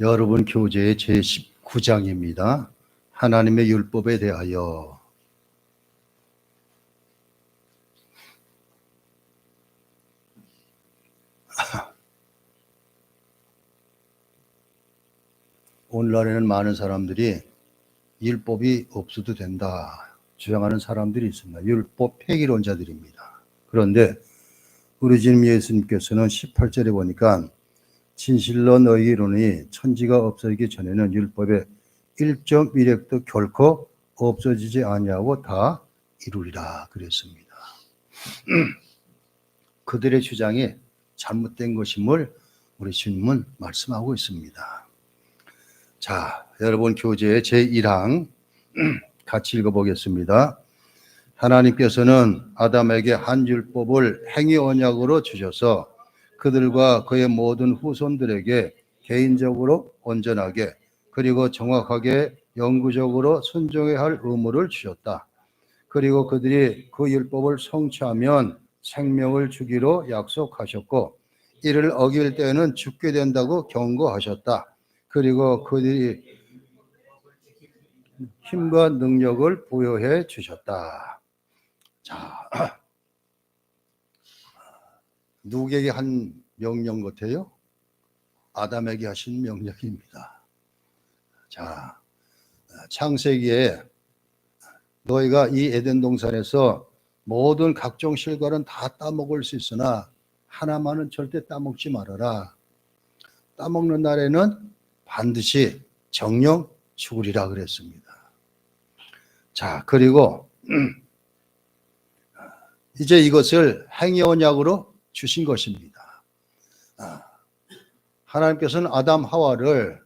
여러분 교재의 제19장입니다. 하나님의 율법에 대하여. 오늘날에는 많은 사람들이 율법이 없어도 된다 주장하는 사람들이 있습니다. 율법 폐기론자들입니다. 그런데 우리 주님 예수님께서는 18절에 보니까 진실로 너희 이르노니 천지가 없어지기 전에는 율법의 1.1획도 결코 없어지지 아니하고 다 이루리라 그랬습니다. 그들의 주장이 잘못된 것임을 우리 주님은 말씀하고 있습니다. 자, 여러분 교재의 제1항 같이 읽어보겠습니다. 하나님께서는 아담에게 한 율법을 행위 언약으로 주셔서 그들과 그의 모든 후손들에게 개인적으로 온전하게 그리고 정확하게 영구적으로 순종해야 할 의무를 주셨다. 그리고 그들이 그 율법을 성취하면 생명을 주기로 약속하셨고 이를 어길 때에는 죽게 된다고 경고하셨다. 그리고 그들이 힘과 능력을 부여해 주셨다. 자, 누구에게 한 명령 같아요? 아담에게 하신 명령입니다. 자, 창세기에 너희가 이 에덴 동산에서 모든 각종 실과는 다 따먹을 수 있으나 하나만은 절대 따먹지 말아라. 따먹는 날에는 반드시 정령 죽으리라 그랬습니다. 자, 그리고 이제 이것을 행위 언약으로 주신 것입니다. 하나님께서는 아담 하와를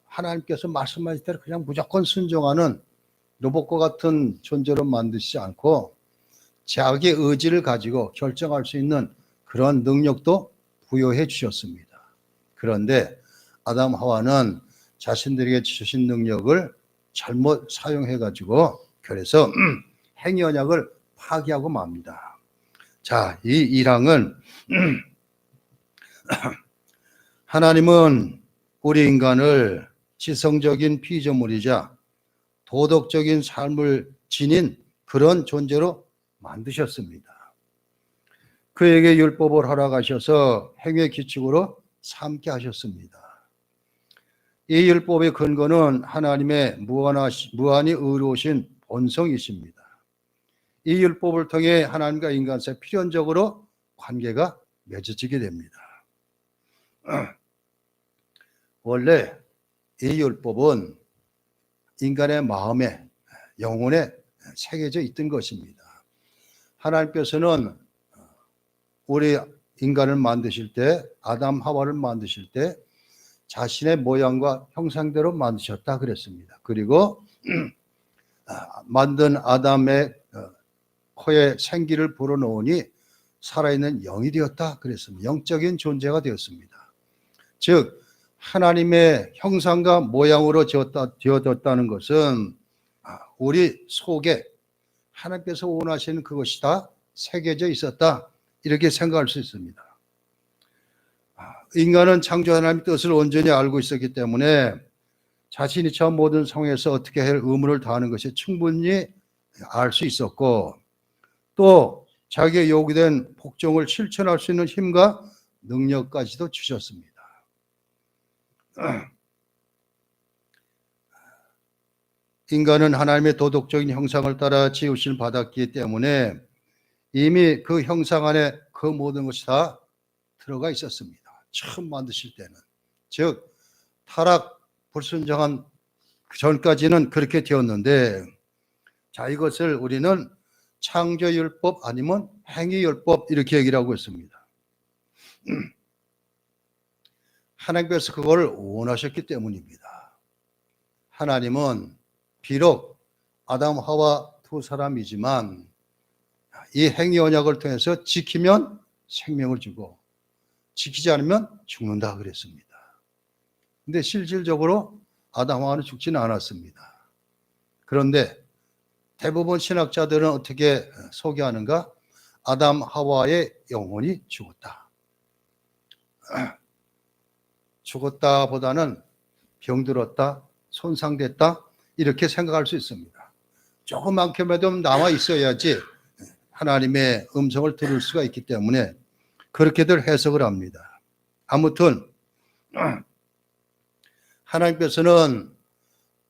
하나님께서 말씀하신 대로 그냥 무조건 순종하는 로봇과 같은 존재로 만드시지 않고 자기 의지를 가지고 결정할 수 있는 그런 능력도 부여해 주셨습니다. 그런데 아담 하와는 자신들에게 주신 능력을 잘못 사용해 가지고 그래서 행위 언약을 파기하고 맙니다. 자, 이 1항은 하나님은 우리 인간을 지성적인 피조물이자 도덕적인 삶을 지닌 그런 존재로 만드셨습니다. 그에게 율법을 허락하셔서 행위의 규칙으로 삼게 하셨습니다. 이 율법의 근거는 하나님의 무한히 의로우신 본성이십니다. 이 율법을 통해 하나님과 인간 사이 필연적으로 관계가 맺어지게 됩니다. 원래 이 율법은 인간의 마음에, 영혼에 새겨져 있던 것입니다. 하나님께서는 우리 인간을 만드실 때, 아담 하와를 만드실 때 자신의 모양과 형상대로 만드셨다 그랬습니다. 그리고 만든 아담의 코에 생기를 불어넣으니 살아있는 영이 되었다 그랬습니다. 영적인 존재가 되었습니다. 즉 하나님의 형상과 모양으로 되어졌다는 것은 우리 속에 하나님께서 원하시는 그것이 다 새겨져 있었다 이렇게 생각할 수 있습니다. 인간은 창조 하나님의 뜻을 온전히 알고 있었기 때문에 자신이 처한 모든 상황에서 어떻게 할 의무를 다하는 것이 충분히 알 수 있었고 또 자기의 요구된 복종을 실천할 수 있는 힘과 능력까지도 주셨습니다. 인간은 하나님의 도덕적인 형상을 따라 지으심을 받았기 때문에 이미 그 형상 안에 그 모든 것이 다 들어가 있었습니다. 처음 만드실 때는. 즉 타락 불순종한 전까지는 그렇게 되었는데 자 이것을 우리는 창조율법 아니면 행위율법 이렇게 얘기를 하고 있습니다. 하나님께서 그걸 원하셨기 때문입니다. 하나님은 비록 아담 하와 두 사람이지만 이 행위 언약을 통해서 지키면 생명을 주고 지키지 않으면 죽는다 그랬습니다. 근데 실질적으로 아담 하와는 죽지는 않았습니다. 그런데 대부분 신학자들은 어떻게 소개하는가? 아담 하와의 영혼이 죽었다. 죽었다 보다는 병들었다, 손상됐다 이렇게 생각할 수 있습니다. 조그만큼이라도 남아 있어야지 하나님의 음성을 들을 수가 있기 때문에 그렇게들 해석을 합니다. 아무튼 하나님께서는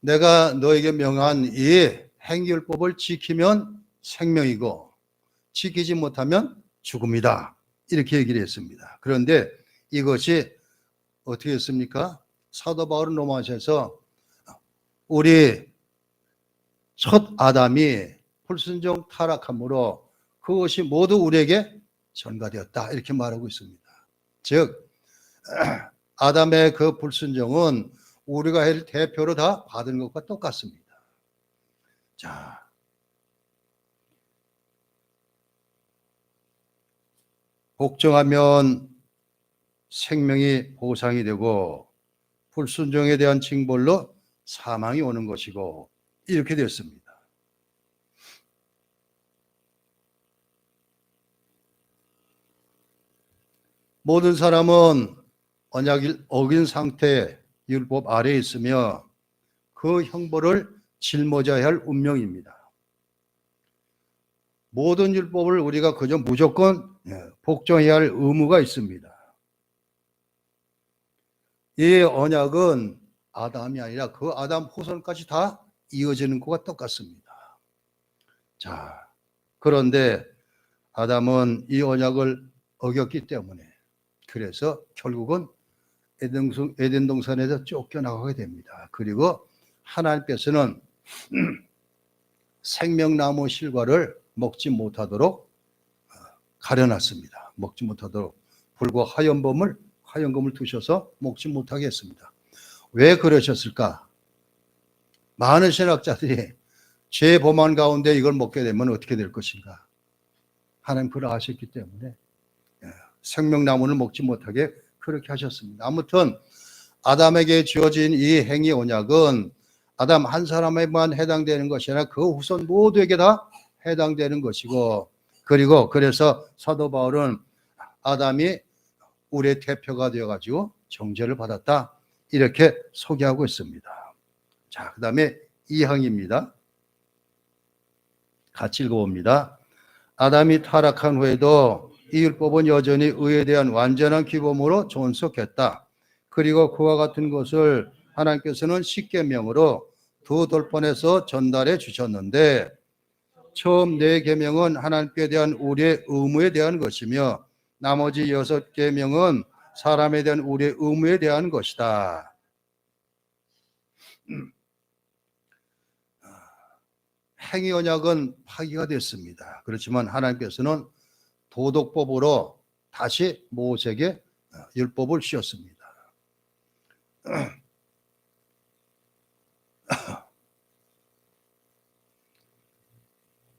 내가 너에게 명한 이 행위율법을 지키면 생명이고 지키지 못하면 죽음이다. 이렇게 얘기를 했습니다. 그런데 이것이 어떻게 했습니까? 사도 바울은 로마서에서 우리 첫 아담이 불순종 타락함으로 그것이 모두 우리에게 전가되었다. 이렇게 말하고 있습니다. 즉 아담의 그 불순종은 우리가 할 대표로 다 받은 것과 똑같습니다. 자, 복종하면 생명이 보상이 되고 불순종에 대한 징벌로 사망이 오는 것이고 이렇게 됐습니다. 모든 사람은 언약을 어긴 상태의 율법 아래에 있으며 그 형벌을 짊어져야 할 운명입니다. 모든 율법을 우리가 그저 무조건 복종해야 할 의무가 있습니다. 이 언약은 아담이 아니라 그 아담 후손까지 다 이어지는 것과 똑같습니다. 자, 그런데 아담은 이 언약을 어겼기 때문에 그래서 결국은 에덴 동산에서 쫓겨나가게 됩니다. 그리고 하나님께서는 생명나무 실과를 먹지 못하도록 가려놨습니다. 먹지 못하도록 불과 화염검을 두셔서 먹지 못하게 했습니다. 왜 그러셨을까? 많은 신학자들이 죄 범한 가운데 이걸 먹게 되면 어떻게 될 것인가? 하나님 그걸 아셨기 때문에 생명나무를 먹지 못하게 그렇게 하셨습니다. 아무튼 아담에게 주어진 이 행위 언약은 아담 한 사람에만 해당되는 것이 아니라 그 후손 모두에게 다 해당되는 것이고, 그리고 그래서 사도 바울은 아담이 우리의 대표가 되어가지고 정죄를 받았다 이렇게 소개하고 있습니다. 자, 그 다음에 2항입니다. 같이 읽어봅니다. 아담이 타락한 후에도 이 율법은 여전히 의에 대한 완전한 규범으로 존속했다. 그리고 그와 같은 것을 하나님께서는 십계명으로 두 돌판에서 전달해 주셨는데, 처음 4계명은 하나님께 대한 우리의 의무에 대한 것이며 나머지 6계명은 사람에 대한 우리의 의무에 대한 것이다. 행위 언약은 파기가 됐습니다. 그렇지만 하나님께서는 도덕법으로 다시 모세에게 율법을 주셨습니다.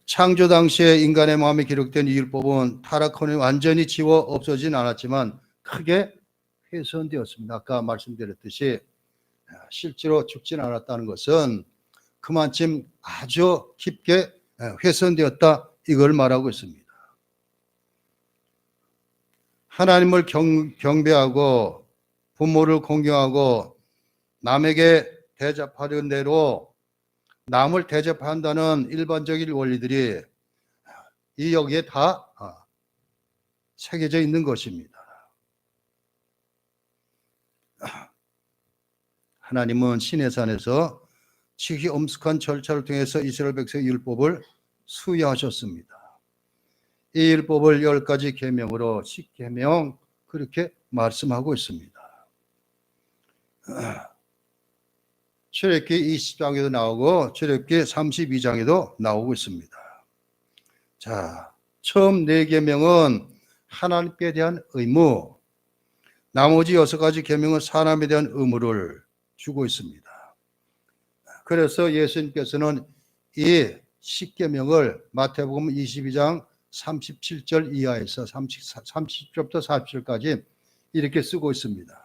창조 당시에 인간의 마음에 기록된 이 율법은 타락한 후에 완전히 지워 없어지진 않았지만 크게 훼손되었습니다. 아까 말씀드렸듯이 실제로 죽진 않았다는 것은 그만큼 아주 깊게 훼손되었다 이걸 말하고 있습니다. 하나님을 경배하고 부모를 공경하고 남에게 대접하는 대로 남을 대접한다는 일반적인 원리들이 이 여기에 다 새겨져 있는 것입니다. 하나님은 시내산에서 지극히 엄숙한 절차를 통해서 이스라엘 백성의 율법을 수여하셨습니다. 이 율법을 10가지 계명으로 10계명 그렇게 말씀하고 있습니다. 출애굽기 20장에도 나오고 출애굽기 32장에도 나오고 있습니다. 자, 처음 4계명은 하나님께 대한 의무, 나머지 6가지 계명은 사람에 대한 의무를 주고 있습니다. 그래서 예수님께서는 이 10계명을 마태복음 22장 37절 이하에서 30절부터 40절까지 이렇게 쓰고 있습니다.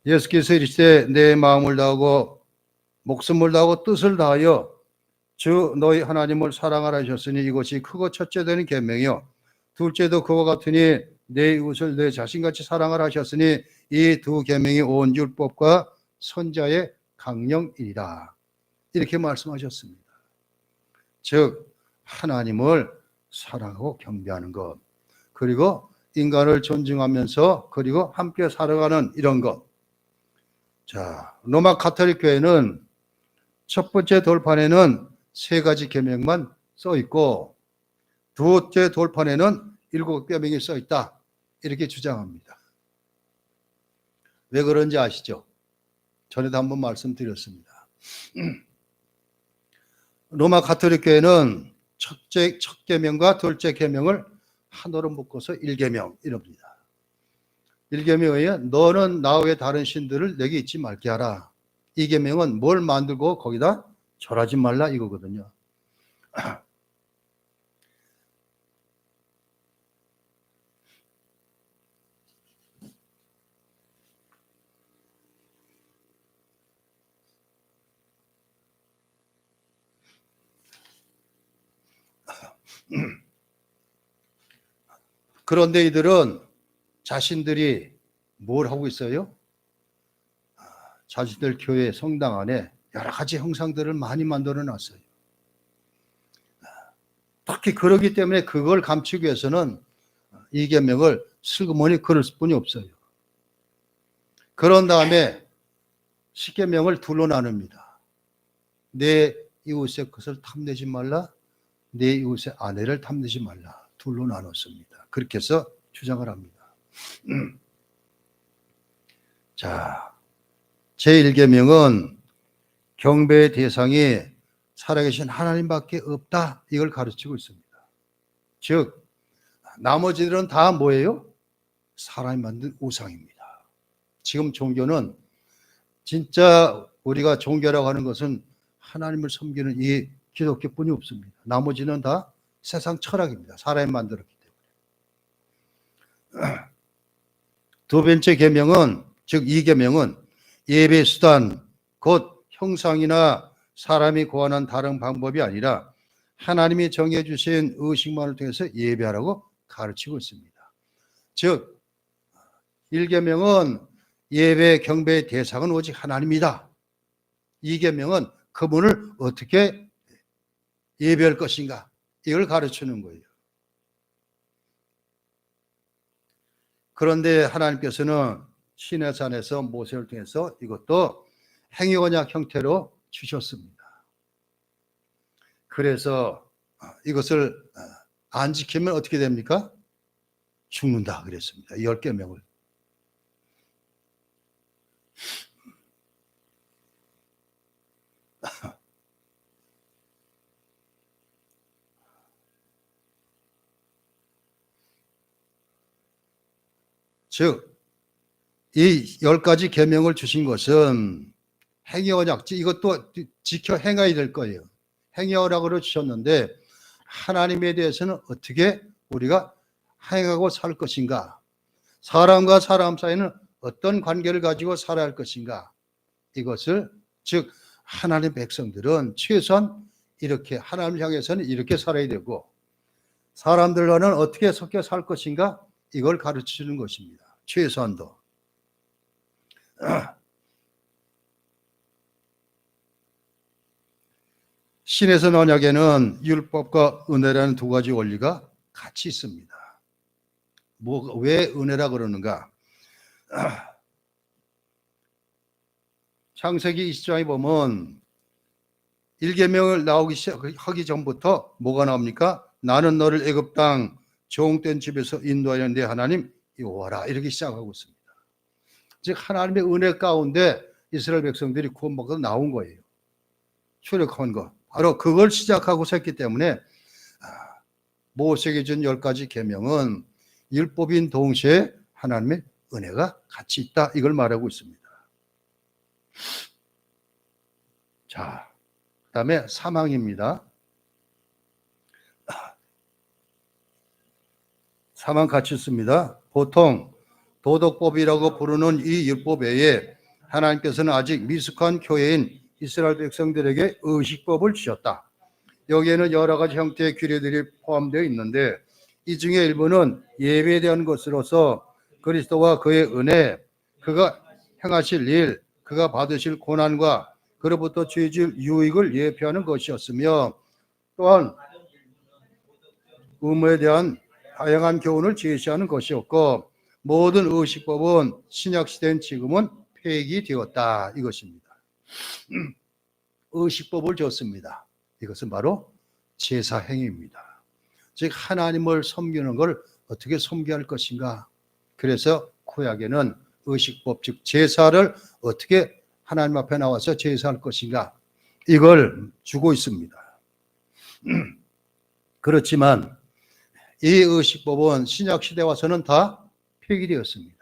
예수께서 이르시되 내 마음을 다하고 목숨을 다하고 뜻을 다하여 주 너희 하나님을 사랑하라 하셨으니 이것이 크고 첫째 되는 계명이요 둘째도 그와 같으니 내 이웃을 내 자신같이 사랑하라 하셨으니 이 두 계명이 온 율법과 선자의 강령이니라. 이렇게 말씀하셨습니다. 즉 하나님을 사랑하고 경배하는 것, 그리고 인간을 존중하면서 그리고 함께 살아가는 이런 것. 자, 로마 가톨릭 교회는 첫 번째 돌판에는 세 가지 계명만 써 있고 두 번째 돌판에는 7계명이 써 있다. 이렇게 주장합니다. 왜 그런지 아시죠? 전에도 한번 말씀드렸습니다. 로마 가톨릭 교회는 첫 계명과 둘째 계명을 하나로 묶어서 1계명 이럽니다. 1계명에 너는 나 외에 다른 신들을 내게 잊지 말게 하라. 2계명은 뭘 만들고 거기다 절하지 말라 이거거든요. 그런데 이들은 자신들이 뭘 하고 있어요? 자신들 교회 성당 안에 여러 가지 형상들을 많이 만들어 놨어요. 특히 그러기 때문에 그걸 감추기 위해서는 이 계명을 슬그머니 그럴 뿐이 없어요. 그런 다음에 10계명을 둘로 나눕니다. 내 이웃의 것을 탐내지 말라, 내 이웃의 아내를 탐내지 말라. 둘로 나눴습니다. 그렇게 해서 주장을 합니다. 자, 제1계명은 경배의 대상이 살아계신 하나님밖에 없다. 이걸 가르치고 있습니다. 즉 나머지들은 다 뭐예요? 사람이 만든 우상입니다. 지금 종교는 진짜 우리가 종교라고 하는 것은 하나님을 섬기는 이 기독교뿐이 없습니다. 나머지는 다 세상 철학입니다. 사람이 만들었기 때문에. 두 번째 계명은, 즉 2계명은 예배 수단, 곧 형상이나 사람이 고안한 다른 방법이 아니라 하나님이 정해주신 의식만을 통해서 예배하라고 가르치고 있습니다. 즉 1계명은 예배 경배의 대상은 오직 하나님이다. 2계명은 그분을 어떻게 예배할 것인가, 이걸 가르치는 거예요. 그런데 하나님께서는 시내산에서 모세를 통해서 이것도 행위언약 형태로 주셨습니다. 그래서 이것을 안 지키면 어떻게 됩니까? 죽는다 그랬습니다. 10계명을. 즉, 이 10가지 계명을 주신 것은 행위언약지, 이것도 지켜 행해야 될 거예요. 행위언약으로 주셨는데 하나님에 대해서는 어떻게 우리가 행하고 살 것인가, 사람과 사람 사이는 어떤 관계를 가지고 살아야 할 것인가, 이것을, 즉 하나님의 백성들은 최소한 이렇게 하나님을 향해서는 이렇게 살아야 되고 사람들과는 어떻게 섞여 살 것인가, 이걸 가르치는 것입니다. 최소한도. 신에서 언약에는 율법과 은혜라는 두 가지 원리가 같이 있습니다. 왜 은혜라 그러는가? 창세기 20장에 보면 1계명을 하기 전부터 뭐가 나옵니까? 나는 너를 애굽 땅 종된 집에서 인도하여 내 하나님 여호와라, 이렇게 시작하고 있습니다. 즉 하나님의 은혜 가운데 이스라엘 백성들이 구원받고 나온 거예요. 출애굽한 거. 바로 그걸 시작하고 했기 때문에 모세에게 준 10가지 계명은 율법인 동시에 하나님의 은혜가 같이 있다, 이걸 말하고 있습니다. 자, 그 다음에 사망입니다. 사망 같이 있습니다. 보통 도덕법이라고 부르는 이 율법 외에 하나님께서는 아직 미숙한 교회인 이스라엘 백성들에게 의식법을 주셨다. 여기에는 여러 가지 형태의 규례들이 포함되어 있는데 이 중에 일부는 예배에 대한 것으로서 그리스도와 그의 은혜, 그가 행하실 일, 그가 받으실 고난과 그로부터 주어질 유익을 예표하는 것이었으며, 또한 의무에 대한 다양한 교훈을 제시하는 것이었고, 모든 의식법은 신약시대인 지금은 폐기되었다, 이것입니다. 의식법을 줬습니다. 이것은 바로 제사 행위입니다. 즉 하나님을 섬기는 걸 어떻게 섬겨야 할 것인가. 그래서 구약에는 의식법, 즉 제사를 어떻게 하나님 앞에 나와서 제사할 것인가, 이걸 주고 있습니다. 그렇지만 이 의식법은 신약시대 와서는 다 폐기되었습니다.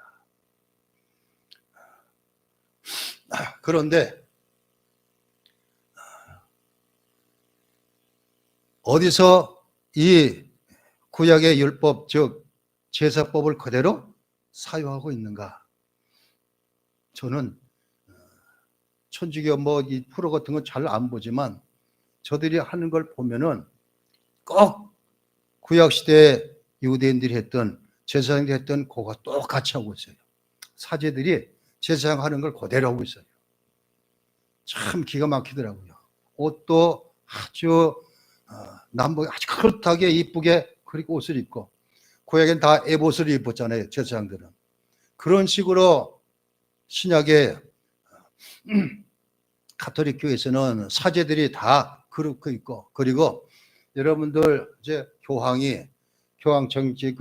그런데 어디서 이 구약의 율법, 즉 제사법을 그대로 사유하고 있는가? 저는 천주교 이 프로 같은 건 잘 안 보지만 저들이 하는 걸 보면은 꼭 구약시대 유대인들이 했던, 제사장들이 했던 그거 똑같이 하고 있어요. 사제들이 제사장 하는 걸 그대로 하고 있어요. 참 기가 막히더라고요. 옷도 아주 남북 아주 그릇하게 이쁘게 그리고 옷을 입고, 구약엔 다 에봇을 입었잖아요, 제사장들은. 그런 식으로 신약의 가톨릭 교회에서는 사제들이 다 그렇게 있고, 그리고 여러분들 이제 교황 정치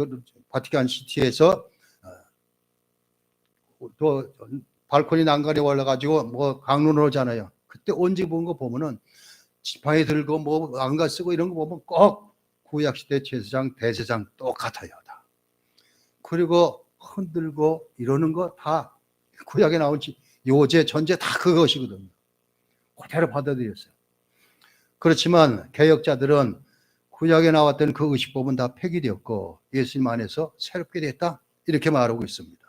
바티칸 시티에서 또 발코니 난간에 올라가지고 강론을 하잖아요. 그때 언제 본 거 보면은 지팡이 들고 안가 쓰고 이런 거 보면 꼭 구약시대 제사장, 대제사장 똑같아요. 다. 그리고 흔들고 이러는 거 다 구약에 나온 요제, 전제 다 그것이거든요. 그대로 받아들였어요. 그렇지만 개혁자들은 구약에 나왔던 그 의식법은 다 폐기되었고 예수님 안에서 새롭게 됐다, 이렇게 말하고 있습니다.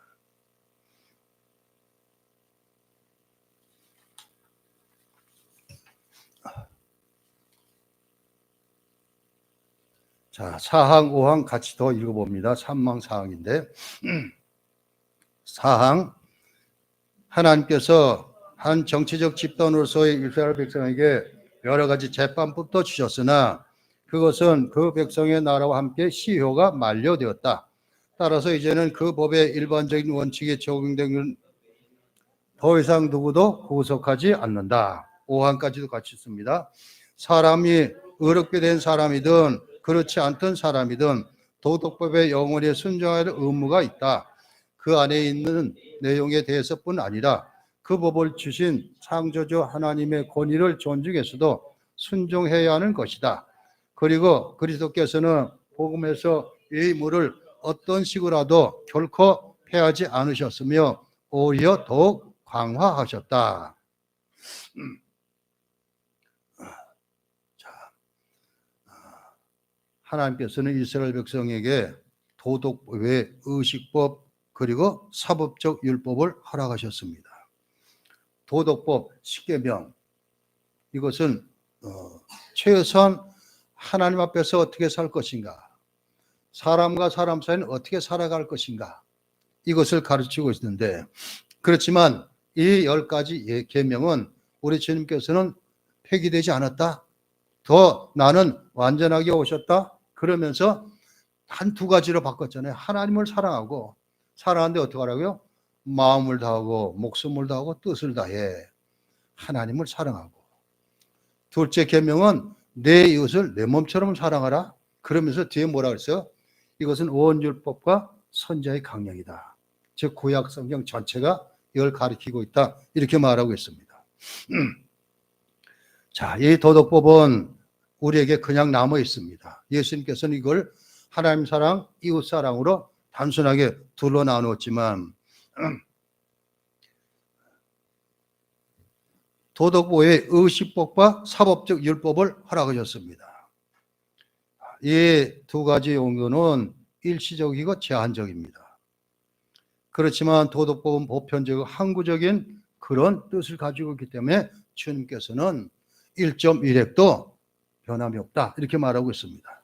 자, 4항, 5항 같이 더 읽어봅니다. 3항, 4항인데 4항, 하나님께서 한 정치적 집단으로서의 이스라엘 백성에게 여러 가지 재판법도 주셨으나 그것은 그 백성의 나라와 함께 시효가 만료되었다. 따라서 이제는 그 법의 일반적인 원칙이 적용되는 더 이상 누구도 구속하지 않는다. 5항까지도 같이 씁니다. 사람이 의롭게 된 사람이든 그렇지 않던 사람이든 도덕법에 영원히 순종할 의무가 있다. 그 안에 있는 내용에 대해서뿐 아니라 그 법을 주신 창조주 하나님의 권위를 존중해서도 순종해야 하는 것이다. 그리고 그리스도께서는 복음에서 이 의무를 어떤 식으로라도 결코 폐하지 않으셨으며 오히려 더욱 강화하셨다. 하나님께서는 이스라엘 백성에게 도덕법의 의식법 그리고 사법적 율법을 허락하셨습니다. 도덕법 10계명, 이것은 최소한 하나님 앞에서 어떻게 살 것인가, 사람과 사람 사이는 어떻게 살아갈 것인가, 이것을 가르치고 있는데, 그렇지만 이 10가지 계명은 우리 주님께서는 폐기되지 않았다. 더 나는 완전하게 오셨다. 그러면서 한 두 가지로 바꿨잖아요. 하나님을 사랑하고, 사랑하는데 어떻게 하라고요? 마음을 다하고 목숨을 다하고 뜻을 다해 하나님을 사랑하고, 둘째 계명은 내 이웃을 내 몸처럼 사랑하라. 그러면서 뒤에 뭐라 그랬어요? 이것은 원율법과 선자의 강령이다. 즉 구약 성경 전체가 이걸 가리키고 있다, 이렇게 말하고 있습니다. 자, 이 도덕법은 우리에게 그냥 남아 있습니다. 예수님께서는 이걸 하나님 사랑, 이웃 사랑으로 단순하게 둘로 나누었지만 도덕법의 의식법과 사법적 율법을 허락하셨습니다. 이 두 가지 용어는 일시적이고 제한적입니다. 그렇지만 도덕법은 보편적이고 항구적인 그런 뜻을 가지고 있기 때문에 주님께서는 1.1핵도 변함이 없다, 이렇게 말하고 있습니다.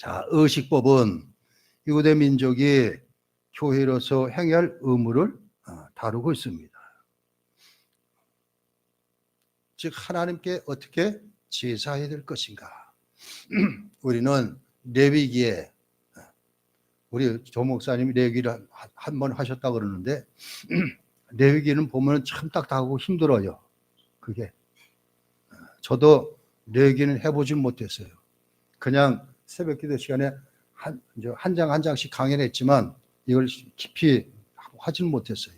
자, 의식법은 유대 민족이 교회로서 행해야 할 의무를 다루고 있습니다. 즉 하나님께 어떻게 제사해야 될 것인가. 우리는 레위기에 우리 조 목사님이 레위기를 한 번 하셨다고 그러는데 레위기는 보면 참 딱딱하고 힘들어요. 그게 저도 레위기는 해보진 못했어요. 그냥 새벽 기도 시간에 한 장 한 장씩 강연을 했지만 이걸 깊이 하지는 못했어요.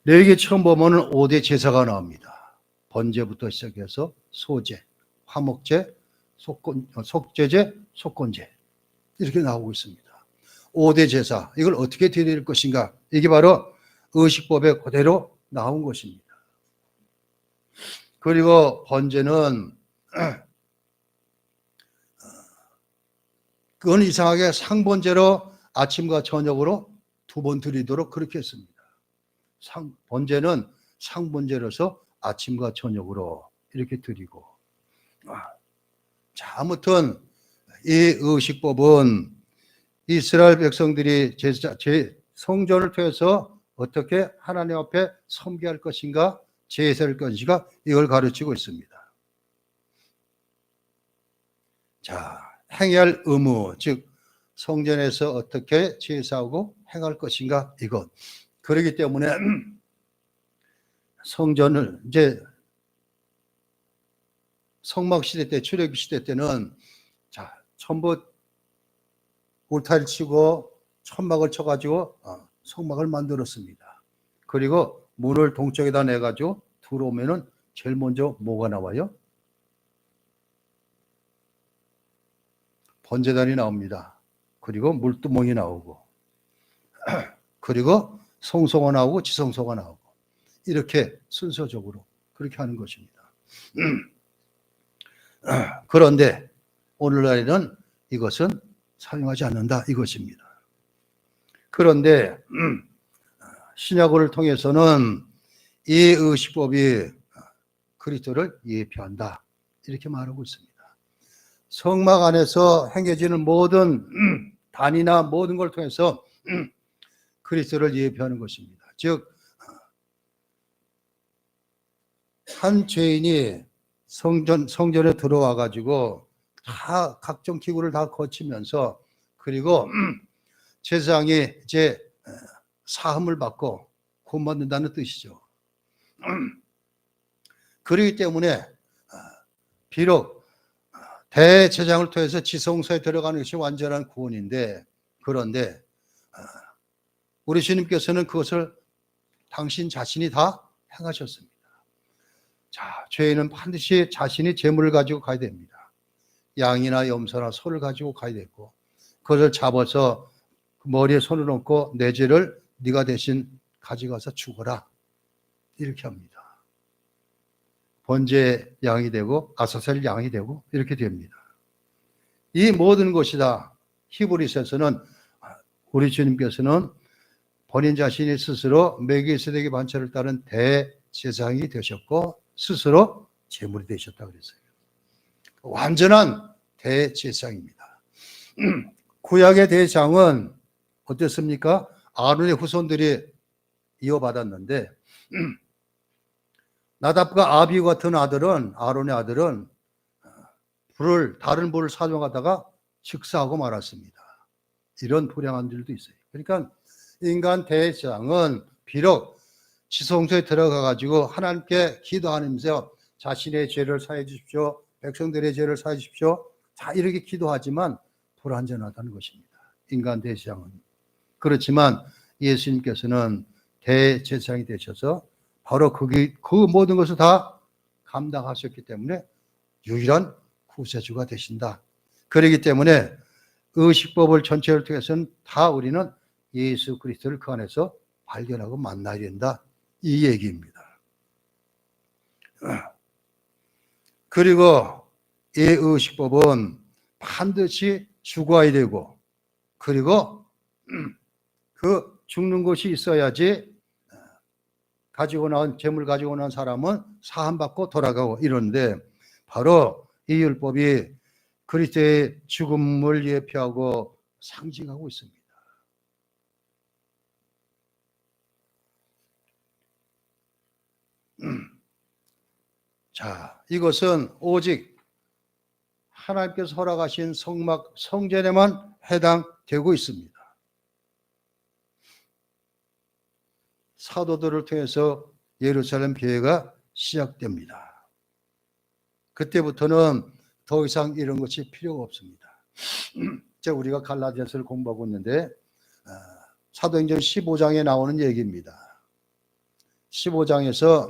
레위기 처음 보면 5대 제사가 나옵니다. 번제부터 시작해서 소제, 화목제, 속죄제, 속건제 이렇게 나오고 있습니다. 5대 제사, 이걸 어떻게 드릴 것인가? 이게 바로 의식법에 그대로 나온 것입니다. 그리고 번제는 그건 이상하게 상번제로 아침과 저녁으로 2번 드리도록 그렇게 했습니다. 번제는 상번제로서 아침과 저녁으로 이렇게 드리고. 자, 아무튼 이 의식법은 이스라엘 백성들이 성전을 통해서 어떻게 하나님 앞에 섬겨야 할 것인가, 제사할 것인가, 이걸 가르치고 있습니다. 자, 행해야 할 의무, 즉 성전에서 어떻게 제사하고 행할 것인가, 이것. 그렇기 때문에 성전을 이제 성막 시대 때, 출애굽 시대 때는 자, 전부 울타리 치고 천막을 쳐가지고 성막을 만들었습니다. 그리고 문을 동쪽에다 내가지고 들어오면은 제일 먼저 뭐가 나와요? 번제단이 나옵니다. 그리고 물두멍이 나오고 그리고 성소가 나오고 지성소가 나오고 이렇게 순서적으로 그렇게 하는 것입니다. 그런데 오늘날에는 이것은 사용하지 않는다 이것입니다. 그런데 신약을 통해서는 이 의식법이 그리스도를 예표한다 이렇게 말하고 있습니다. 성막 안에서 행해지는 모든 단이나 모든 걸 통해서 그리스도를 예표하는 것입니다. 즉 한 죄인이 성전에 들어와 가지고 다 각종 기구를 다 거치면서 그리고 제사장이 이제 사함을 받고 구원받는다는 뜻이죠. 그렇기 때문에 비록 대제사장을 통해서 지성소에 들어가는 것이 완전한 구원인데, 그런데 우리 주님께서는 그것을 당신 자신이 다 행하셨습니다. 자, 죄인은 반드시 자신이 제물을 가지고 가야 됩니다. 양이나 염소나 소를 가지고 가야 되고, 그것을 잡아서 머리에 손을 얹고 내 죄를 네가 대신 가져가서 죽어라 이렇게 합니다. 번제 양이 되고 아사셀 양이 되고 이렇게 됩니다. 이 모든 것이 다 히브리서에서는 우리 주님께서는 본인 자신이 스스로 멜기세덱의 반차를 따른 대제사장이 되셨고 스스로 제물이 되셨다고 그랬어요. 완전한 대제사장입니다. 구약의 대제사장은 어땠습니까? 아론의 후손들이 이어받았는데 나답과 아비후 같은 아들은, 아론의 아들은 다른 불을 사용하다가 즉사하고 말았습니다. 이런 불행한 일도 있어요. 그러니까 인간 대제사장은 비록 지성소에 들어가 가지고 하나님께 기도하면서 자신의 죄를 사해 주십시오, 백성들의 죄를 사해 주십시오, 다 이렇게 기도하지만 불완전하다는 것입니다. 인간 대제사장은. 그렇지만 예수님께서는 대제사장이 되셔서 바로 그 모든 것을 다 감당하셨기 때문에 유일한 구세주가 되신다. 그렇기 때문에 의식법을 전체를 통해서는 다 우리는 예수 그리스도를 그 안에서 발견하고 만나야 된다. 이 얘기입니다. 그리고 이 의식법은 반드시 죽어야 되고, 그리고 그 죽는 것이 있어야지 가지고 나온 재물 가지고 나온 사람은 사함받고 돌아가고 이러는데, 바로 이 율법이 그리스도의 죽음을 예표하고 상징하고 있습니다. 자, 이것은 오직 하나님께서 허락하신 성전에만 해당되고 있습니다. 사도들을 통해서 예루살렘 교회가 시작됩니다. 그때부터는 더 이상 이런 것이 필요가 없습니다. 우리가 갈라디아서를 공부하고 있는데 사도행전 15장에 나오는 얘기입니다. 15장에서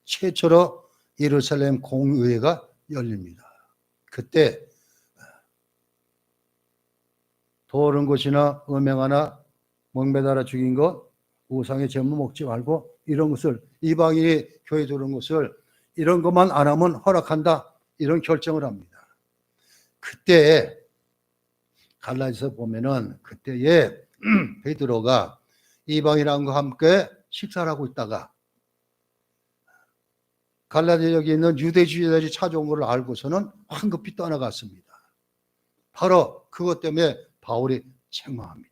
최초로 예루살렘 공의회가 열립니다. 그때 도른 것이나 음행하나 목매달아 죽인 것, 우상의 제물 먹지 말고 이런 것을, 이방인이 교회 들어온 것을 이런 것만 안 하면 허락한다, 이런 결정을 합니다. 그때 갈라디아서 보면은 그때에 베드로가 이방인과 함께 식사를 하고 있다가 갈라디아에 있는 유대주의자들이 찾아온 것을 알고서는 황급히 떠나갔습니다. 바로 그것 때문에 바울이 책망합니다.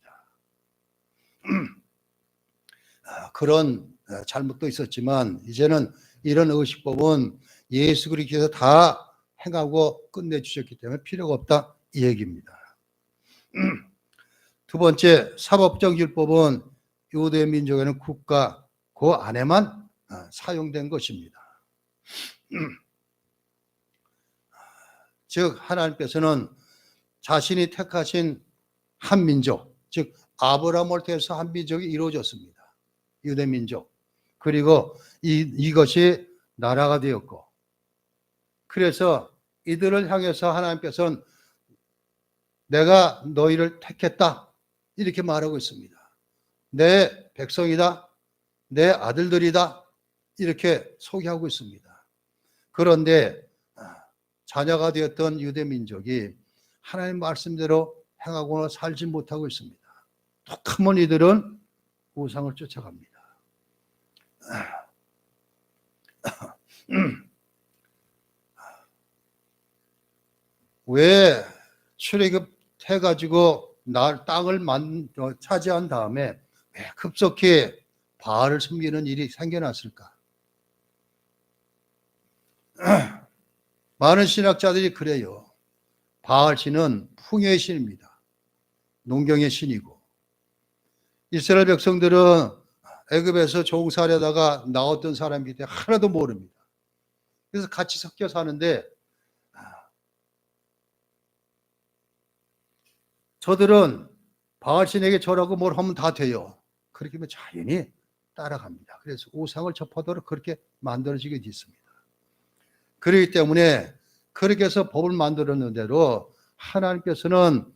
그런 잘못도 있었지만 이제는 이런 의식법은 예수 그리스도께서 다 행하고 끝내주셨기 때문에 필요가 없다, 이 얘기입니다. 두 번째, 사법적 율법은 유대 민족에는 국가 그 안에만 사용된 것입니다. 즉 하나님께서는 자신이 택하신 한 민족, 즉 아브라함을 통해서 한 민족이 이루어졌습니다. 유대 민족. 그리고 이것이 나라가 되었고, 그래서 이들을 향해서 하나님께서는 내가 너희를 택했다, 이렇게 말하고 있습니다. 내 백성이다, 내 아들들이다, 이렇게 소개하고 있습니다. 그런데 자녀가 되었던 유대 민족이 하나님 말씀대로 행하고 살지 못하고 있습니다. 독하면 이들은 우상을 쫓아갑니다. 왜 출애굽해가지고 땅을 차지한 다음에 왜 급속히 바알을 섬기는 일이 생겨났을까? 많은 신학자들이 그래요. 바알 신은 풍요의 신입니다. 농경의 신이고, 이스라엘 백성들은 애굽에서 종살이하다가 나왔던 사람이기 때문에 하나도 모릅니다. 그래서 같이 섞여 사는데 저들은 바알신에게 절하고 뭘 하면 다 돼요. 그렇게 하면 자연히 따라갑니다. 그래서 우상을 접하도록 그렇게 만들어지게 됐습니다. 그렇기 때문에 그렇게 해서 법을 만들었는데도 하나님께서는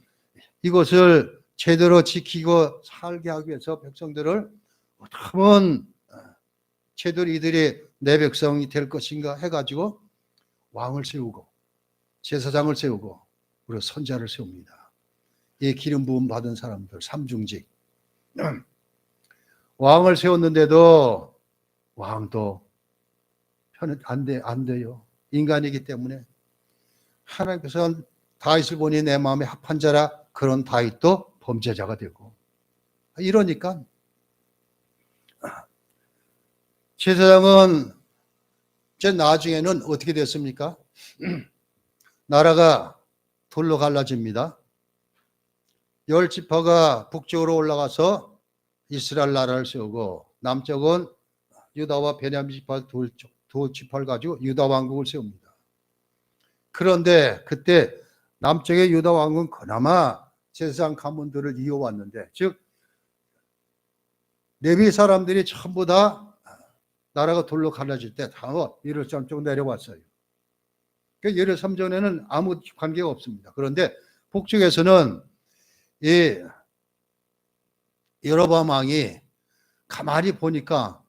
이것을 제대로 지키고 살게 하기 위해서 백성들을 어떻게 하면 제대로 이들이 내 백성이 될 것인가 해가지고 왕을 세우고 제사장을 세우고 그리고 선자를 세웁니다. 이 기름 부음 받은 사람들, 삼중직. 왕을 세웠는데도 왕도 안 돼요. 인간이기 때문에. 하나님께서는 다윗을 보니 내 마음에 합한 자라, 그런 다윗도 범죄자가 되고. 이러니까 제사장은 제 나중에는 어떻게 됐습니까? 나라가 돌로 갈라집니다. 10지파가 북쪽으로 올라가서 이스라엘 나라를 세우고, 남쪽은 유다와 베냐민 지파 두 지파를 가지고 유다 왕국을 세웁니다. 그런데 그때 남쪽의 유다 왕국은 그나마 제사장 가문들을 이어왔는데, 즉 레위 사람들이 전부 다 나라가 돌로 갈라질 때 다 예루살렘 쪽으로 내려왔어요. 그러니까 예루살렘 전에는 아무 관계가 없습니다. 그런데 북쪽에서는 이 여로보암 왕이 가만히 보니까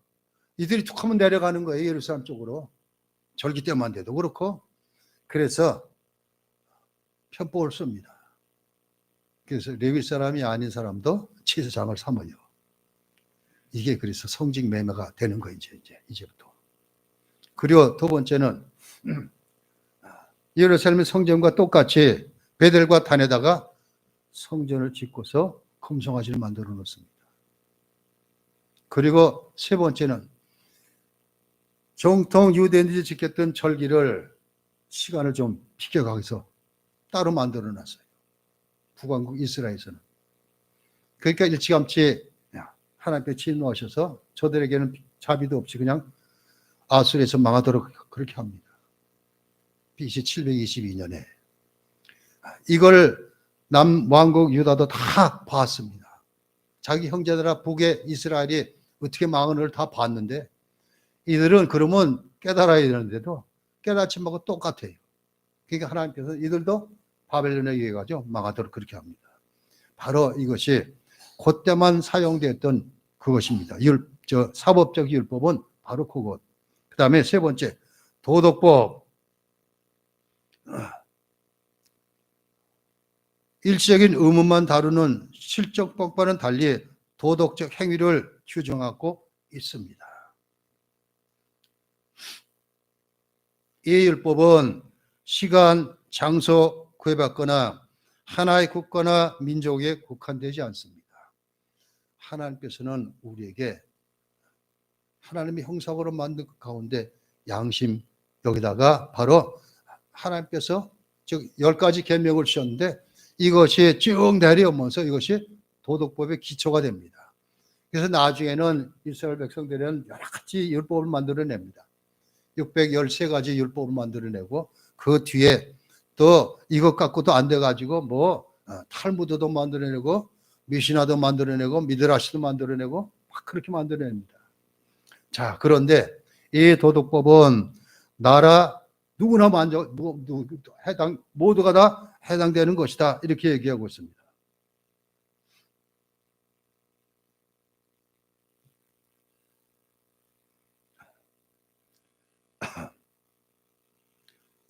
이들이 툭 하면 내려가는 거예요. 예루살렘 쪽으로. 절기 때만 돼도 그렇고. 그래서 편법을 씁니다. 그래서 레위 사람이 아닌 사람도 제사장을 삼아요. 이게 그래서 성직 매매가 되는 거예요. 이제부터. 그리고 두 번째는 예루살렘 성전과 똑같이 베델과 단에다가 성전을 짓고서 금송아지를 만들어 놓습니다. 그리고 세 번째는 정통 유대인들이 지켰던 절기를 시간을 좀 비켜가서 따로 만들어 놨어요. 북왕국 이스라엘에서는. 그러니까 일찌감치 하나님께 진노하셔서 저들에게는 자비도 없이 그냥 아수르에서 망하도록 그렇게 합니다. BC 722년에. 이걸 남왕국 유다도 다 봤습니다. 자기 형제들아 북의 이스라엘이 어떻게 망하는를 다 봤는데 이들은 그러면 깨달아야 되는데도 깨닫지 못하고 똑같아요. 그러니까 하나님께서 이들도 바벨론에 의해가지고 망하도록 그렇게 합니다. 바로 이것이 그때만 사용되었던 그것입니다. 사법적 율법은 바로 그것. 그 다음에 세 번째, 도덕법. 일시적인 의문만 다루는 실정법과는 달리 도덕적 행위를 규정하고 있습니다. 이 율법은 시간, 장소 구애받거나 하나의 국가나 민족에 국한되지 않습니다. 하나님께서는 우리에게 하나님의 형상으로 만든 그 가운데 양심, 여기다가 바로 하나님께서 즉 10가지 계명을 주셨는데 이것이 쭉 내려오면서 이것이 도덕법의 기초가 됩니다. 그래서 나중에는 이스라엘 백성들은 여러 가지 율법을 만들어냅니다. 613가지 율법을 만들어내고 그 뒤에 또 이것 갖고도 안 돼가지고 탈무드도 만들어내고 미시나도 만들어내고 미드라시도 만들어내고 막 그렇게 만들어냅니다. 자, 그런데 이 도덕법은 나라 누구나 모두가 다 해당되는 것이다 이렇게 얘기하고 있습니다.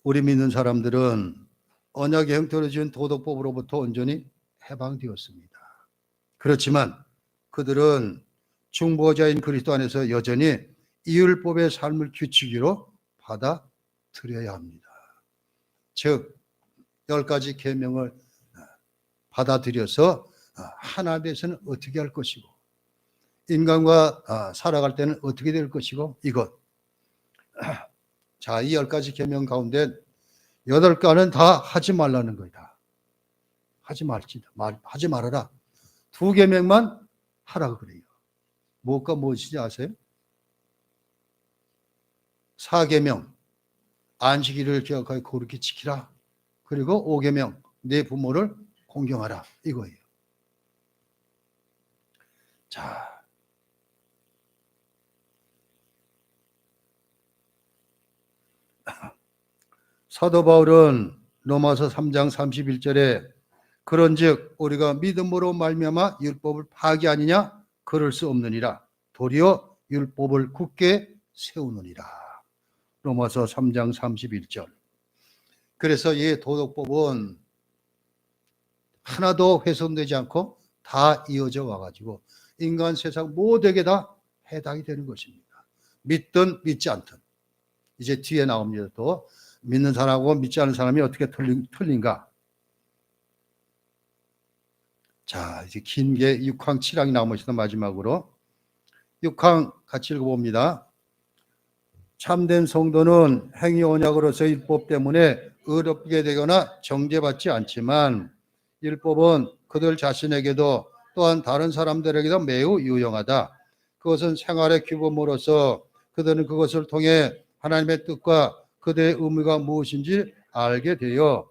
우리 믿는 사람들은 언약의 형태로 지은 도덕법으로부터 온전히 해방되었습니다. 그렇지만 그들은 중보자인 그리스도 안에서 여전히 이 율법의 삶을 규칙으로 받아들여야 합니다. 즉 10가지 계명을 받아들여서 하나님께서는 어떻게 할 것이고 인간과 살아갈 때는 어떻게 될 것이고 이것. 자, 이 10가지 계명 가운데 8가지는 다 하지 말라는 거다. 하지 말아라. 2계명만 하라고 그래요. 무엇과 무엇인지 아세요? 4계명 안식일을 기억하여 거룩히 지키라. 그리고 5계명 내 부모를 공경하라 이거예요. 자, 사도 바울은 로마서 3장 31절에 그런즉 우리가 믿음으로 말미암아 율법을 파기 아니냐 그럴 수 없느니라 도리어 율법을 굳게 세우느니라. 로마서 3장 31절. 그래서 이 도덕법은 하나도 훼손되지 않고 다 이어져 와가지고 인간 세상 모두에게 다 해당이 되는 것입니다. 믿든 믿지 않든. 이제 뒤에 나옵니다. 또 믿는 사람하고 믿지 않는 사람이 어떻게 틀린가. 자, 이제 긴 게 6항 7항이 나오면서 마지막으로 6항 같이 읽어봅니다. 참된 성도는 행위 언약으로서 율법 때문에 의롭게 되거나 정죄받지 않지만 율법은 그들 자신에게도 또한 다른 사람들에게도 매우 유용하다. 그것은 생활의 규범으로서 그들은 그것을 통해 하나님의 뜻과 그들의 의미가 무엇인지 알게 되어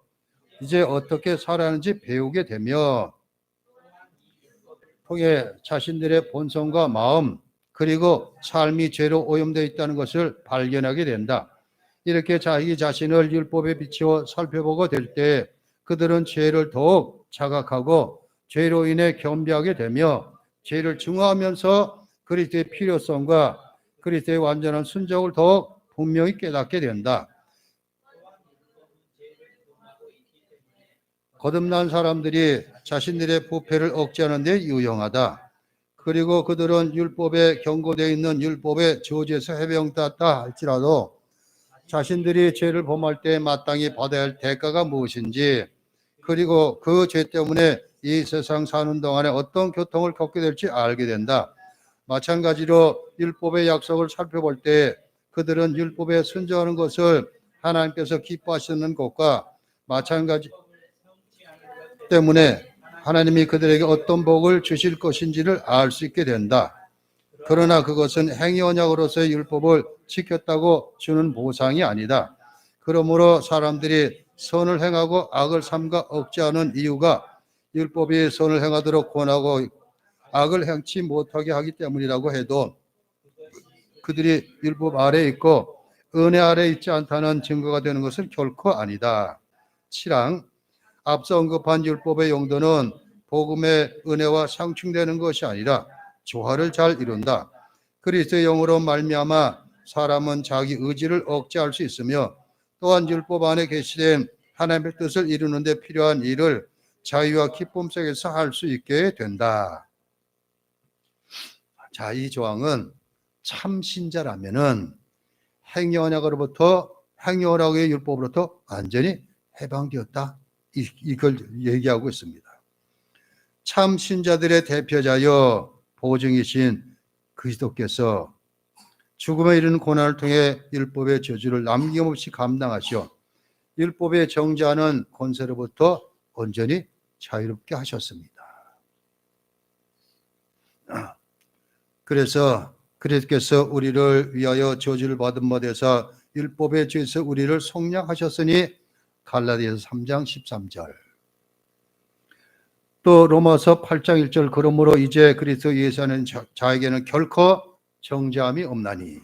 이제 어떻게 살아야 하는지 배우게 되며 통해 자신들의 본성과 마음 그리고 삶이 죄로 오염되어 있다는 것을 발견하게 된다. 이렇게 자기 자신을 율법에 비추어 살펴보고 될 때 그들은 죄를 더욱 자각하고 죄로 인해 겸비하게 되며 죄를 증오하면서 그리스도의 필요성과 그리스도의 완전한 순종을 더욱 분명히 깨닫게 된다. 거듭난 사람들이 자신들의 부패를 억제하는 데 유용하다. 그리고 그들은 율법에 경고되어 있는 율법의 저주에서 해방받았다 할지라도 자신들이 죄를 범할 때 마땅히 받아야 할 대가가 무엇인지, 그리고 그 죄 때문에 이 세상 사는 동안에 어떤 고통을 겪게 될지 알게 된다. 마찬가지로 율법의 약속을 살펴볼 때 그들은 율법에 순종하는 것을 하나님께서 기뻐하시는 것과 마찬가지 때문에 하나님이 그들에게 어떤 복을 주실 것인지를 알 수 있게 된다. 그러나 그것은 행위 언약으로서의 율법을 지켰다고 주는 보상이 아니다. 그러므로 사람들이 선을 행하고 악을 삼가 억제하는 이유가 율법이 선을 행하도록 권하고 악을 행치 못하게 하기 때문이라고 해도 그들이 율법 아래에 있고 은혜 아래에 있지 않다는 증거가 되는 것은 결코 아니다. 7항 앞서 언급한 율법의 용도는 복음의 은혜와 상충되는 것이 아니라 조화를 잘 이룬다. 그리스도의 영으로 말미암아 사람은 자기 의지를 억제할 수 있으며 또한 율법 안에 계시된 하나님의 뜻을 이루는 데 필요한 일을 자유와 기쁨 속에서 할 수 있게 된다. 자, 이 조항은 참 신자라면은 행위 언약의 율법으로부터 완전히 해방되었다. 이걸 얘기하고 있습니다. 참 신자들의 대표자여 보증이신 그리스도께서 죽음에 이르는 고난을 통해 율법의 저주를 남김없이 감당하시어 율법의 정죄하는 권세로부터 온전히 자유롭게 하셨습니다. 그래서 그리스도께서 우리를 위하여 저주를 받은 바 되사 율법의 죄에서 우리를 속량하셨으니 갈라디아서 3장 13절. 또 로마서 8장 1절 그러므로 이제 그리스도 예수 안에 자에게는 결코 정죄함이 없나니.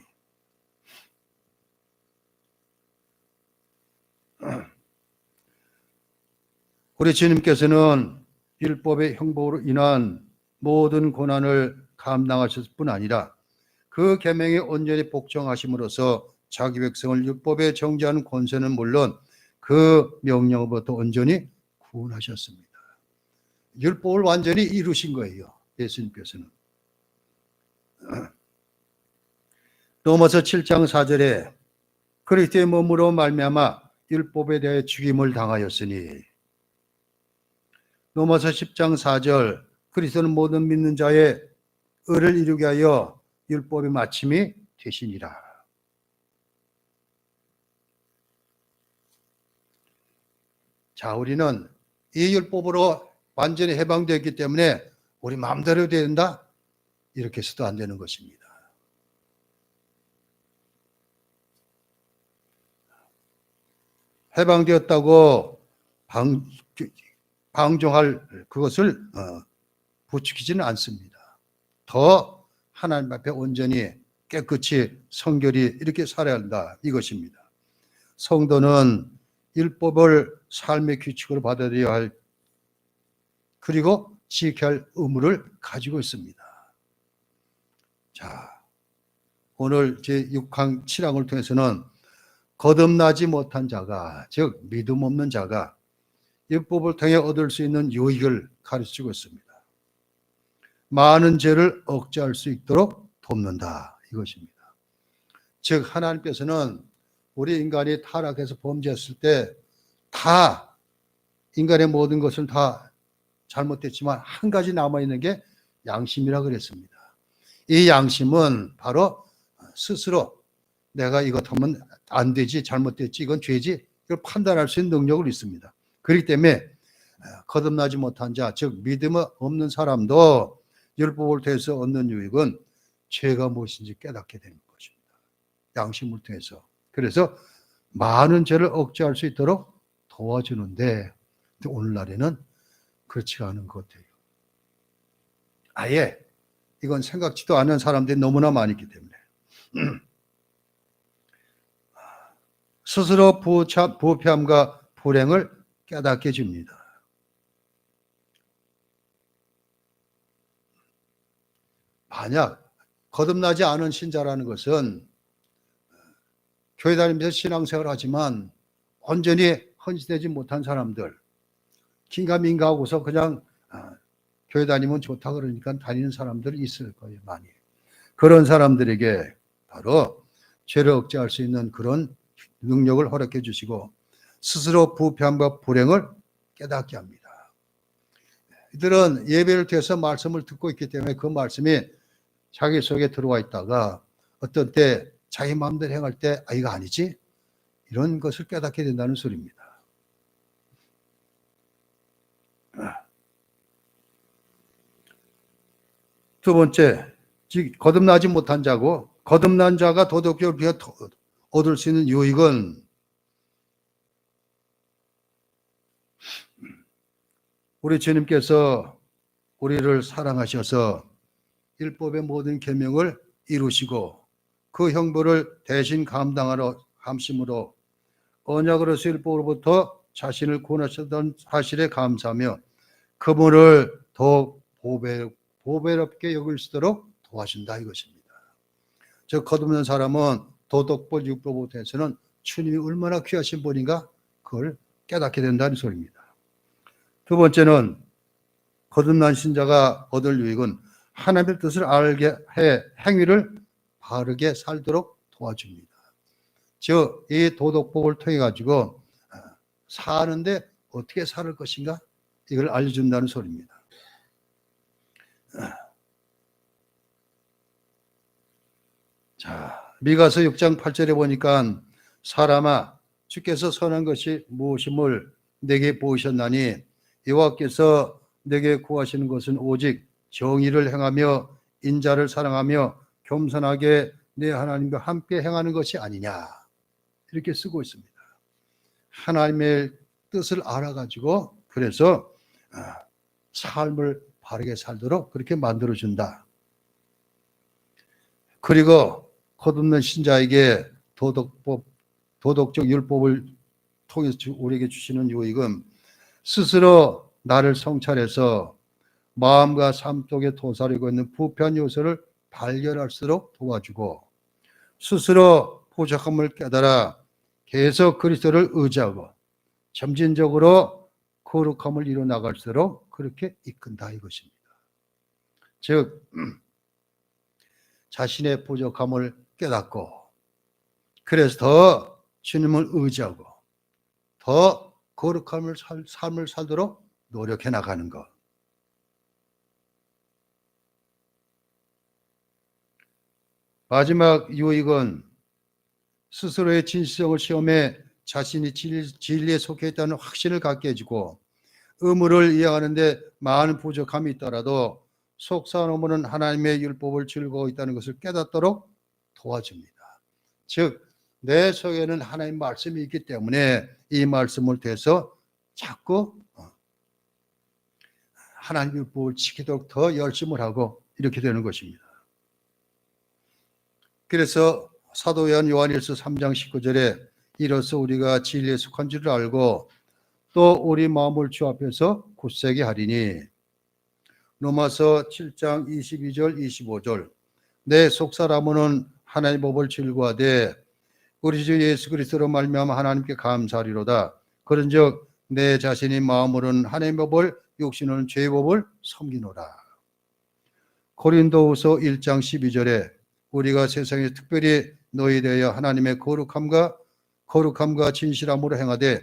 우리 주님께서는 율법의 형벌로 인한 모든 고난을 감당하셨을 뿐 아니라 그 계명에 온전히 복종하심으로써 자기 백성을 율법에 정죄하는 권세는 물론 그 명령으로부터 온전히 구원하셨습니다. 율법을 완전히 이루신 거예요. 예수님께서는. 로마서 7장 4절에 그리스도의 몸으로 말미암아 율법에 대해 죽임을 당하였으니, 로마서 10장 4절 그리스도는 모든 믿는 자의 의를 이루게 하여 율법의 마침이 되시니라. 자, 우리는 이 율법으로 완전히 해방되었기 때문에 우리 마음대로 된다? 이렇게 해서도 안 되는 것입니다. 해방되었다고 방종할 그것을 부추기지는 않습니다. 더 하나님 앞에 온전히 깨끗이 성결히 이렇게 살아야 한다 이것입니다. 성도는 율법을 삶의 규칙으로 받아들여야 할 그리고 지켜야 할 의무를 가지고 있습니다. 자, 오늘 제6항 7항을 통해서는 거듭나지 못한 자가, 즉 믿음 없는 자가 율법을 통해 얻을 수 있는 유익을 가르치고 있습니다. 많은 죄를 억제할 수 있도록 돕는다 이것입니다. 즉 하나님께서는 우리 인간이 타락해서 범죄했을 때 다 인간의 모든 것은 다 잘못됐지만 한 가지 남아있는 게 양심이라 그랬습니다. 이 양심은 바로 스스로 내가 이것 하면 안 되지, 잘못됐지, 이건 죄지, 이걸 판단할 수 있는 능력을 있습니다. 그렇기 때문에 거듭나지 못한 자, 즉 믿음 없는 사람도 율법을 통해서 얻는 유익은 죄가 무엇인지 깨닫게 되는 것입니다. 양심을 통해서. 그래서 많은 죄를 억제할 수 있도록 도와주는데 오늘날에는 그렇지가 않은 것 같아요. 아예 이건 생각지도 않은 사람들이 너무나 많이 있기 때문에 스스로 부패함과 불행을 깨닫게 해줍니다. 만약 거듭나지 않은 신자라는 것은 교회 다니면서 신앙생활을 하지만 온전히 헌신되지 못한 사람들, 긴가민가하고서 그냥 교회 다니면 좋다 그러니까 다니는 사람들이 있을 거예요, 많이. 그런 사람들에게 바로 죄를 억제할 수 있는 그런 능력을 허락해 주시고 스스로 부패함과 불행을 깨닫게 합니다. 이들은 예배를 통해서 말씀을 듣고 있기 때문에 그 말씀이 자기 속에 들어와 있다가 어떤 때 자기 마음대로 행할 때 이거 아니지? 이런 것을 깨닫게 된다는 소리입니다. 두 번째, 즉 거듭나지 못한 자고 거듭난 자가 도덕적으로 얻을 수 있는 유익은 우리 주님께서 우리를 사랑하셔서 율법의 모든 계명을 이루시고 그 형벌을 대신 감당하러 함심으로 언약으로서 율법으로부터 자신을 구원하셨던 사실에 감사하며 그분을 더욱 보배롭게 여길 수 있도록 도와준다 이것입니다. 즉 거듭난 사람은 도덕법 율법부터에서는 주님이 얼마나 귀하신 분인가 그걸 깨닫게 된다는 소리입니다. 두 번째는 거듭난 신자가 얻을 유익은 하나님의 뜻을 알게 해 행위를 바르게 살도록 도와줍니다. 즉 이 도덕법을 통해 가지고 사는데 어떻게 살 것인가 이걸 알려준다는 소리입니다. 자, 미가서 6장 8절에 보니까 사람아 주께서 선한 것이 무엇임을 내게 보이셨나니 여호와께서 내게 구하시는 것은 오직 정의를 행하며 인자를 사랑하며 겸손하게 내 하나님과 함께 행하는 것이 아니냐 이렇게 쓰고 있습니다. 하나님의 뜻을 알아가지고 그래서 삶을 바르게 살도록 그렇게 만들어준다. 그리고 거듭난 신자에게 도덕적 율법을 통해서 우리에게 주시는 유익은 스스로 나를 성찰해서 마음과 삶 속에 도사리고 있는 부패한 요소를 발견할수록 도와주고 스스로 부족함을 깨달아 계속 그리스도를 의지하고 점진적으로 거룩함을 이루어 나갈수록 그렇게 이끈다 이것입니다. 즉 자신의 부족함을 깨닫고 그래서 더 주님을 의지하고 더 거룩함을 삶을 살도록 노력해 나가는 것. 마지막 유익은 스스로의 진실성을 시험해 자신이 진리에 속해 있다는 확신을 갖게 해주고 의무를 이행하는데 많은 부족함이 있더라도 속사함으로는 하나님의 율법을 즐거워 있다는 것을 깨닫도록 도와줍니다. 즉 내 속에는 하나님 말씀이 있기 때문에 이 말씀을 통해서 자꾸 하나님 율법을 지키도록 더 열심을 하고 이렇게 되는 것입니다. 그래서 사도 요한일서 3장 19절에 이로써 우리가 진리에 속한 줄을 알고 또 우리 마음을 주 앞에서 굳세게 하리니 로마서 7장 22절 25절 내 속사람은 하나님의 법을 즐거워하되 우리 주 예수 그리스도로 말미암아 하나님께 감사하리로다. 그런즉 내 자신이 마음으로는 하나님의 법을 육신으로는 죄의 법을 섬기노라. 고린도후서 1장 12절에 우리가 세상에 특별히 너희 대하여 하나님의 거룩함과 진실함으로 행하되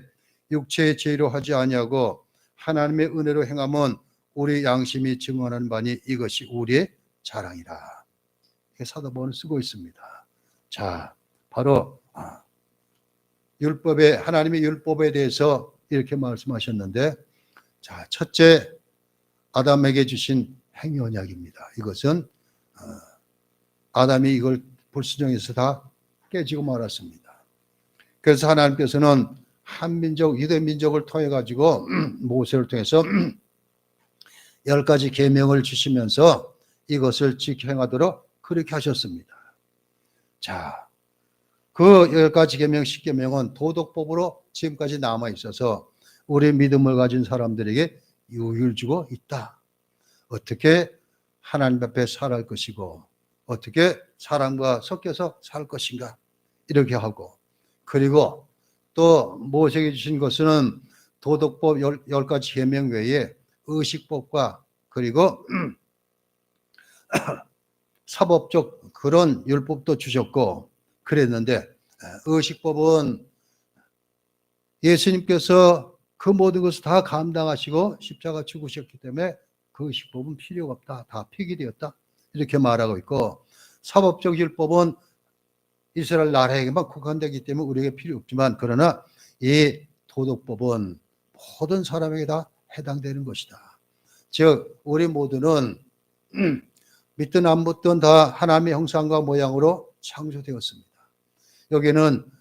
육체의 죄로 하지 아니하고 하나님의 은혜로 행함은 우리 양심이 증언하는 바니 이것이 우리의 자랑이라. 사도 바울은 쓰고 있습니다. 자, 바로 하나님의 율법에 대해서 이렇게 말씀하셨는데, 자, 첫째 아담에게 주신 행위 언약입니다. 이것은 아담이 이걸 불순종해서 다 깨지고 말았습니다. 그래서 하나님께서는 한민족, 유대 민족을 통해 가지고 모세를 통해서 10가지 계명을 주시면서 이것을 지켜 행하도록 그렇게 하셨습니다. 자, 그 10가지 계명, 10계명은 도덕법으로 지금까지 남아 있어서 우리 믿음을 가진 사람들에게 유익을 주고 있다. 어떻게 하나님 앞에 살아갈 것이고 어떻게 사람과 섞여서 살 것인가 이렇게 하고, 그리고 또 모세에게 주신 것은 도덕법 10가지 계명 외에 의식법과 그리고 사법적 그런 율법도 주셨고 그랬는데, 의식법은 예수님께서 그 모든 것을 다 감당하시고 십자가 죽으셨기 때문에 그 율법은 필요가 없다. 다 폐기되었다. 이렇게 말하고 있고, 사법적 율법은 이스라엘 나라에게만 국한되기 때문에 우리에게 필요 없지만, 그러나 이 도덕법은 모든 사람에게 다 해당되는 것이다. 즉 우리 모두는 믿든 안 믿든 다 하나님의 형상과 모양으로 창조되었습니다. 여기는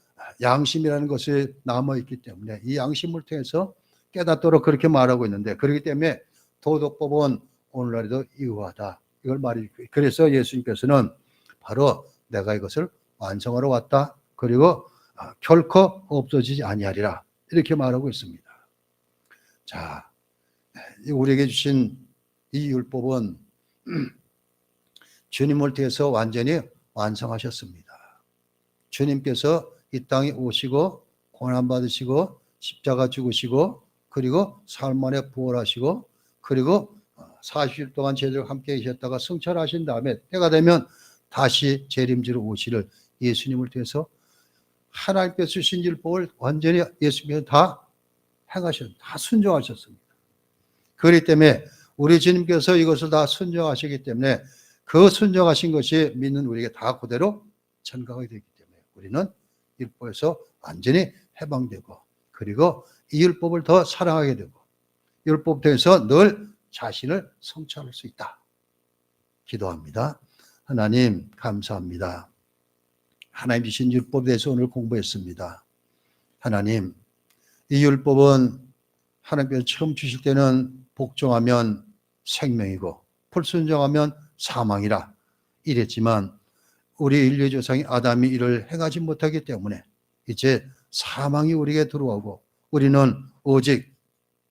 양심이라는 것이 남아있기 때문에 이 양심을 통해서 깨닫도록 그렇게 말하고 있는데, 그렇기 때문에 도덕법은 오늘날에도 유효하다, 이걸 말해주고, 그래서 예수님께서는 바로 내가 이것을 완성하러 왔다, 그리고 결코 없어지지 아니하리라, 이렇게 말하고 있습니다. 자, 우리에게 주신 이 율법은 주님을 통해서 완전히 완성하셨습니다. 주님께서 이 땅에 오시고 고난받으시고 십자가 죽으시고 그리고 사흘 만에 부활하시고 그리고 40일 동안 저희들과 함께 계셨다가 승천하신 다음에 때가 되면 다시 재림지로 오시를 예수님을 통해서 하나님께서 주신 율법을 완전히 예수님께서 다 행하셨습니다. 다 순종하셨습니다. 그렇기 때문에 우리 주님께서 이것을 다 순종하시기 때문에 그 순종하신 것이 믿는 우리에게 다 그대로 전가가 되기 때문에 우리는 율법에서 완전히 해방되고, 그리고 이 율법을 더 사랑하게 되고 율법 통해서 늘 자신을 성취할 수 있다. 기도합니다. 하나님 감사합니다. 하나님 주신 율법에 대해서 오늘 공부했습니다. 하나님, 이 율법은 하나님께서 처음 주실 때는 복종하면 생명이고 불순종하면 사망이라 이랬지만, 우리 인류의 조상이 아담이 이를 행하지 못하기 때문에 이제 사망이 우리에게 들어오고 우리는 오직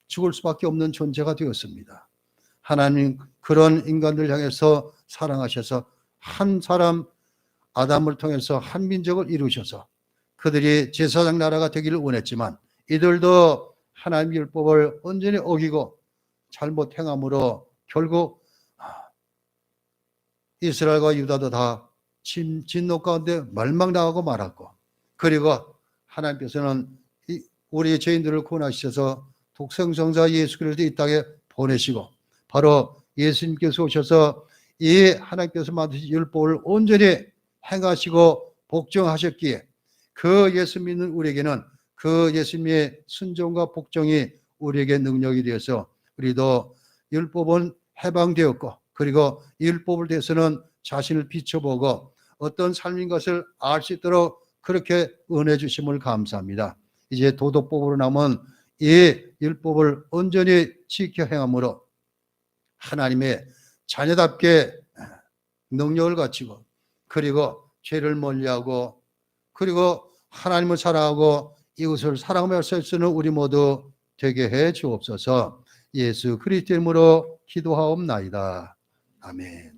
죽을 수밖에 없는 존재가 되었습니다. 하나님 그런 인간들 향해서 사랑하셔서 한 사람 아담을 통해서 한 민족을 이루셔서 그들이 제사장 나라가 되기를 원했지만, 이들도 하나님의 율법을 온전히 어기고 잘못 행함으로 결국 이스라엘과 유다도 다 진노 가운데 멸망당하고 말았고, 그리고 하나님께서는 우리 죄인들을 구원하셔서 독생성자 예수 그리스도를 이 땅에 보내시고 바로 예수님께서 오셔서 이 하나님께서 만드신 율법을 온전히 행하시고 복종하셨기에 그 예수 믿는 우리에게는 그 예수님의 순종과 복종이 우리에게 능력이 되어서 우리도 율법은 해방되었고, 그리고 이 율법을 대해서는 자신을 비춰보고 어떤 삶인 것을 알 수 있도록 그렇게 은혜 주심을 감사합니다. 이제 도덕법으로 남은 이 율법을 온전히 지켜 행함으로 하나님의 자녀답게 능력을 갖추고, 그리고 죄를 멀리하고, 그리고 하나님을 사랑하고 이웃을 사랑하며 살 수 있는 우리 모두 되게 해 주옵소서. 예수 그리스도 이름으로 기도하옵나이다. 아멘.